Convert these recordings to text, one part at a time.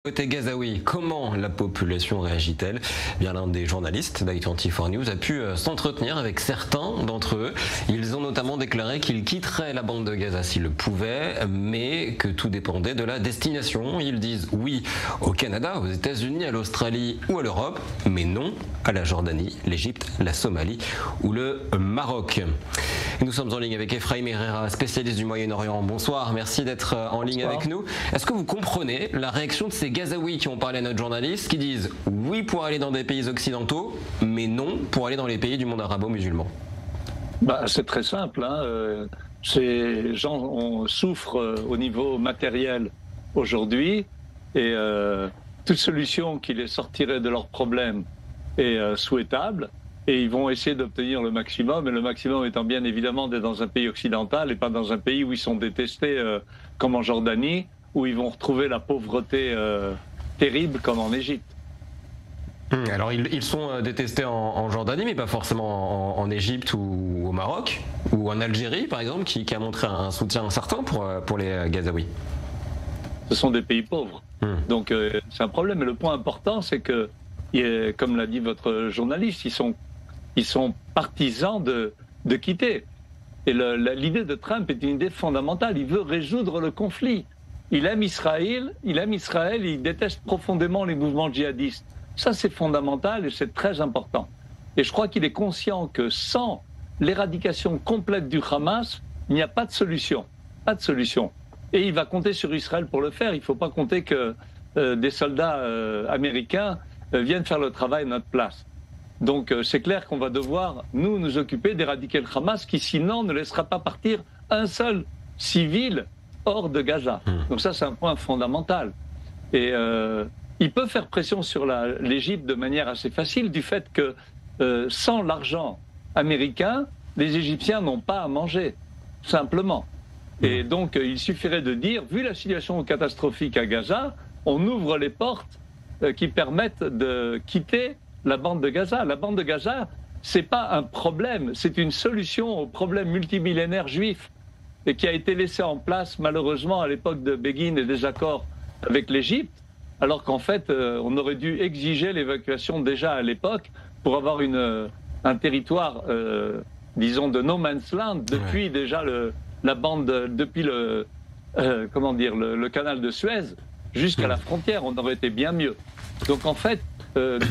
Côté gazaoui, comment la population réagit-elle? Bien, l'un des journalistes d'I24 News a pu s'entretenir avec certains d'entre eux. Ils ont notamment déclaré qu'ils quitteraient la bande de Gaza s'ils le pouvaient, mais que tout dépendait de la destination. Ils disent oui au Canada, aux États-Unis, à l'Australie ou à l'Europe, mais non à la Jordanie, l'Égypte, la Somalie ou le Maroc. Nous sommes en ligne avec Ephraim Herrera, spécialiste du Moyen-Orient. Bonsoir, merci d'être en ligne avec nous. Est-ce que vous comprenez la réaction de ces Gazaouis qui ont parlé à notre journaliste, qui disent oui pour aller dans des pays occidentaux, mais non pour aller dans les pays du monde arabo-musulman? C'est très simple. Ces gens souffrent au niveau matériel aujourd'hui et toute solution qui les sortirait de leurs problèmes est souhaitable. Et ils vont essayer d'obtenir le maximum, et le maximum étant bien évidemment d'être dans un pays occidental et pas dans un pays où ils sont détestés comme en Jordanie, où ils vont retrouver la pauvreté terrible comme en Égypte. Alors ils sont détestés en Jordanie, mais pas forcément en Égypte ou au Maroc, ou en Algérie par exemple, qui a montré un soutien certain pour les Gazaouis. Ce sont des pays pauvres. Donc c'est un problème. Mais le point important, c'est que, comme l'a dit votre journaliste, ils sont partisans de quitter. Et l'idée de Trump est une idée fondamentale. Il veut résoudre le conflit. Il aime Israël, il déteste profondément les mouvements djihadistes. Ça, c'est fondamental et c'est très important. Et je crois qu'il est conscient que sans l'éradication complète du Hamas, il n'y a pas de solution. Pas de solution. Et il va compter sur Israël pour le faire. Il ne faut pas compter que des soldats américains viennent faire le travail à notre place. Donc c'est clair qu'on va devoir, nous occuper d'éradiquer le Hamas qui, sinon, ne laissera pas partir un seul civil hors de Gaza. Donc ça, c'est un point fondamental. Et il peut faire pression sur l'Égypte de manière assez facile du fait que sans l'argent américain, les Égyptiens n'ont pas à manger, simplement. Et donc il suffirait de dire, vu la situation catastrophique à Gaza, on ouvre les portes qui permettent de quitter la bande de Gaza. La bande de Gaza, c'est pas un problème, c'est une solution au problème multimillénaire juif et qui a été laissé en place malheureusement à l'époque de Begin et des accords avec l'Égypte, alors qu'en fait on aurait dû exiger l'évacuation déjà à l'époque pour avoir un territoire, disons, de no man's land depuis déjà la bande, depuis le canal de Suez jusqu'à la frontière. On aurait été bien mieux. Donc en fait,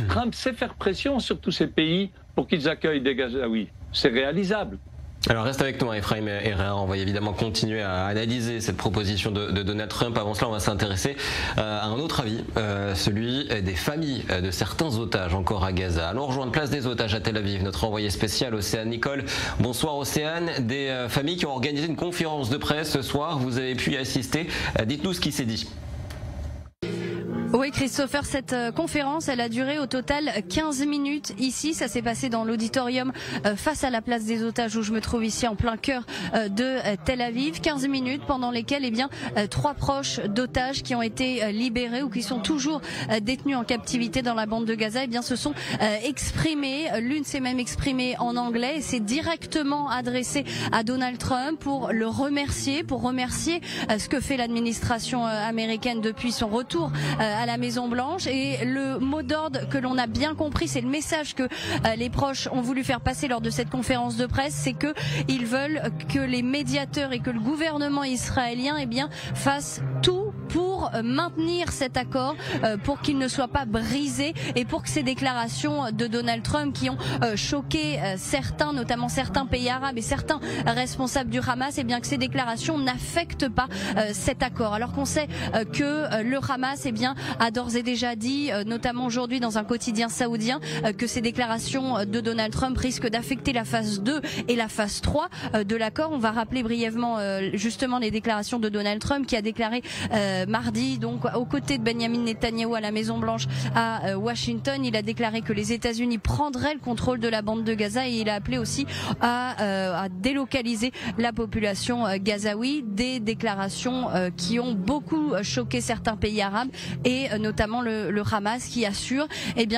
Trump sait faire pression sur tous ces pays pour qu'ils accueillent des Gazaouis. C'est réalisable. Alors reste avec nous, Ephraim Herrera. On va évidemment continuer à analyser cette proposition de Donald Trump. Avant cela, on va s'intéresser à un autre avis, celui des familles de certains otages encore à Gaza. Allons rejoindre Place des Otages à Tel Aviv, notre envoyé spécial Océane Nicole. Bonsoir Océane. Des familles qui ont organisé une conférence de presse ce soir. Vous avez pu y assister. Dites-nous ce qui s'est dit. Oui, Christopher, cette conférence, elle a duré au total 15 minutes ici. Ça s'est passé dans l'auditorium face à la place des otages où je me trouve ici en plein cœur de Tel Aviv. 15 minutes pendant lesquelles, trois proches d'otages qui ont été libérés ou qui sont toujours détenus en captivité dans la bande de Gaza, se sont exprimés. L'une s'est même exprimée en anglais et s'est directement adressée à Donald Trump pour le remercier, ce que fait l'administration américaine depuis son retour à la Maison Blanche. Et le mot d'ordre que l'on a bien compris, c'est le message que les proches ont voulu faire passer lors de cette conférence de presse, c'est que ils veulent que les médiateurs et que le gouvernement israélien fassent tout pour maintenir cet accord, pour qu'il ne soit pas brisé et pour que ces déclarations de Donald Trump qui ont choqué certains, notamment certains pays arabes et certains responsables du Hamas, que ces déclarations n'affectent pas cet accord. Alors qu'on sait que le Hamas a d'ores et déjà dit, notamment aujourd'hui dans un quotidien saoudien, que ces déclarations de Donald Trump risquent d'affecter la phase 2 et la phase 3 de l'accord. On va rappeler brièvement justement les déclarations de Donald Trump qui a déclaré mardi, donc aux côtés de Benjamin Netanyahou à la Maison Blanche à Washington, il a déclaré que les États-Unis prendraient le contrôle de la bande de Gaza et il a appelé aussi à délocaliser la population gazaoui. Des déclarations qui ont beaucoup choqué certains pays arabes et notamment le Hamas qui assure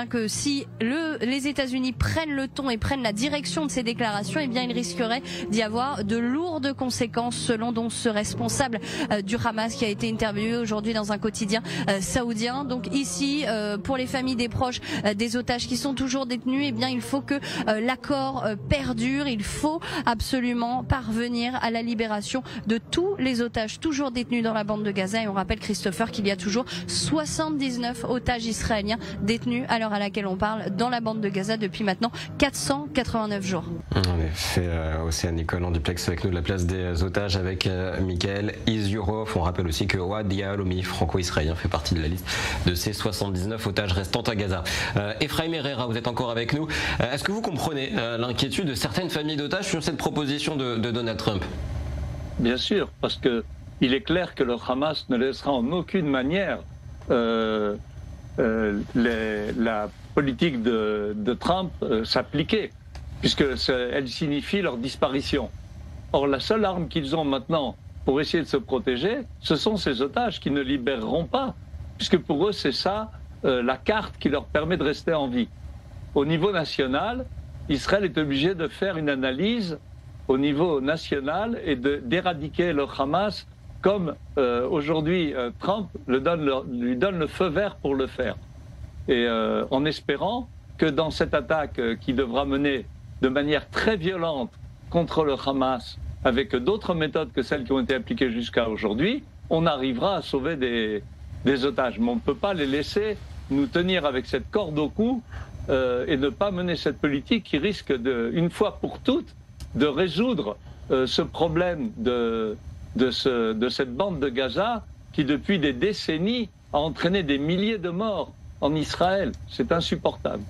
que si les États-Unis prennent le ton et prennent la direction de ces déclarations, il risquerait d'y avoir de lourdes conséquences selon donc ce responsable du Hamas qui a été interviewé lu aujourd'hui dans un quotidien saoudien. Donc ici, pour les familles des proches des otages qui sont toujours détenus, eh bien il faut que l'accord perdure. Il faut absolument parvenir à la libération de tous les otages toujours détenus dans la bande de Gaza. Et on rappelle, Christopher, qu'il y a toujours 79 otages israéliens détenus à l'heure à laquelle on parle dans la bande de Gaza depuis maintenant 489 jours. En effet, Océane Nicole en duplex avec nous de la place des otages avec Michael Izurov. On rappelle aussi que Ouad Yahalomi, franco-israélien, fait partie de la liste de ces 79 otages restants à Gaza. Ephraim Herrera, vous êtes encore avec nous. Est-ce que vous comprenez l'inquiétude de certaines familles d'otages sur cette proposition de Donald Trump? Bien sûr, parce que il est clair que le Hamas ne laissera en aucune manière la politique de Trump s'appliquer, puisqu'elle signifie leur disparition. Or, la seule arme qu'ils ont maintenant pour essayer de se protéger, ce sont ces otages qui ne libéreront pas, puisque pour eux, c'est ça la carte qui leur permet de rester en vie. Au niveau national, Israël est obligé de faire une analyse au niveau national et d'éradiquer le Hamas comme aujourd'hui Trump lui donne le feu vert pour le faire. Et en espérant que dans cette attaque qui devra mener de manière très violente contre le Hamas, avec d'autres méthodes que celles qui ont été appliquées jusqu'à aujourd'hui, on arrivera à sauver des otages. Mais on ne peut pas les laisser nous tenir avec cette corde au cou et ne pas mener cette politique qui risque, une fois pour toutes, de résoudre ce problème de cette bande de Gaza qui, depuis des décennies, a entraîné des milliers de morts en Israël. C'est insupportable.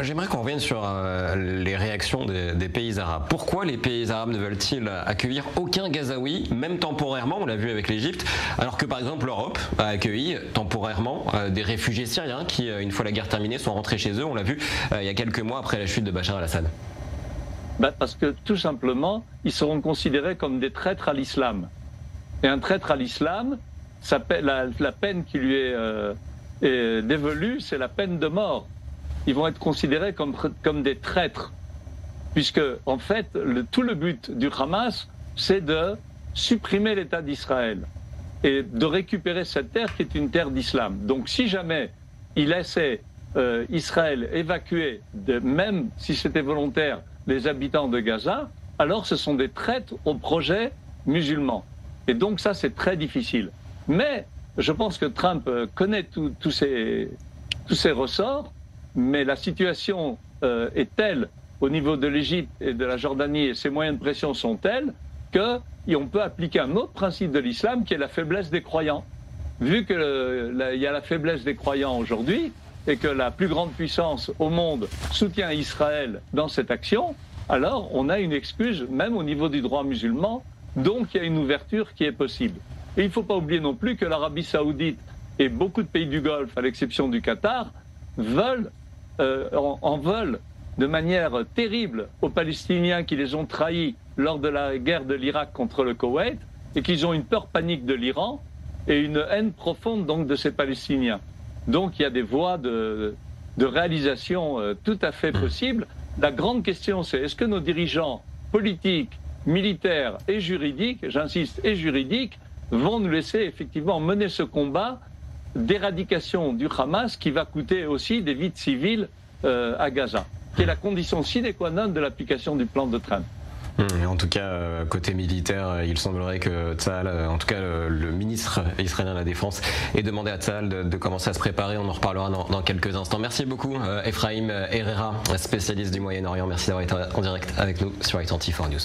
J'aimerais qu'on revienne sur les réactions des pays arabes. Pourquoi les pays arabes ne veulent-ils accueillir aucun Gazaoui, même temporairement, on l'a vu avec l'Égypte, alors que par exemple l'Europe a accueilli temporairement des réfugiés syriens qui, une fois la guerre terminée, sont rentrés chez eux, on l'a vu il y a quelques mois après la chute de Bachar el-Assad? Parce que tout simplement, ils seront considérés comme des traîtres à l'islam. Et un traître à l'islam, la peine qui lui est dévolue, c'est la peine de mort. Ils vont être considérés comme des traîtres, puisque en fait, tout le but du Hamas, c'est de supprimer l'État d'Israël et de récupérer cette terre qui est une terre d'islam. Donc si jamais il laissait Israël évacuer, même si c'était volontaire, les habitants de Gaza, alors ce sont des traîtres au projet musulman. Et donc ça, c'est très difficile. Mais je pense que Trump connaît tous ces ressorts, mais la situation est telle au niveau de l'Égypte et de la Jordanie, et ses moyens de pression sont tels qu'on peut appliquer un autre principe de l'islam qui est la faiblesse des croyants. Vu qu'il y a la faiblesse des croyants aujourd'hui, et que la plus grande puissance au monde soutient Israël dans cette action, alors on a une excuse même au niveau du droit musulman, donc il y a une ouverture qui est possible. Et il ne faut pas oublier non plus que l'Arabie saoudite et beaucoup de pays du Golfe, à l'exception du Qatar, en veulent de manière terrible aux Palestiniens qui les ont trahis lors de la guerre de l'Irak contre le Koweït, et qu'ils ont une peur panique de l'Iran et une haine profonde donc de ces Palestiniens. Donc il y a des voies de réalisation tout à fait possibles. La grande question, c'est est-ce que nos dirigeants politiques, militaires et juridiques, j'insiste, et juridiques, vont nous laisser effectivement mener ce combat d'éradication du Hamas qui va coûter aussi des vies de civils à Gaza, qui est la condition sine qua non de l'application du plan de Trump. En tout cas, côté militaire, il semblerait que Tzahal, en tout cas le ministre israélien de la Défense, ait demandé à Tzahal de commencer à se préparer. On en reparlera dans quelques instants. Merci beaucoup, Ephraim Herrera, spécialiste du Moyen-Orient. Merci d'avoir été en direct avec nous sur i24 News.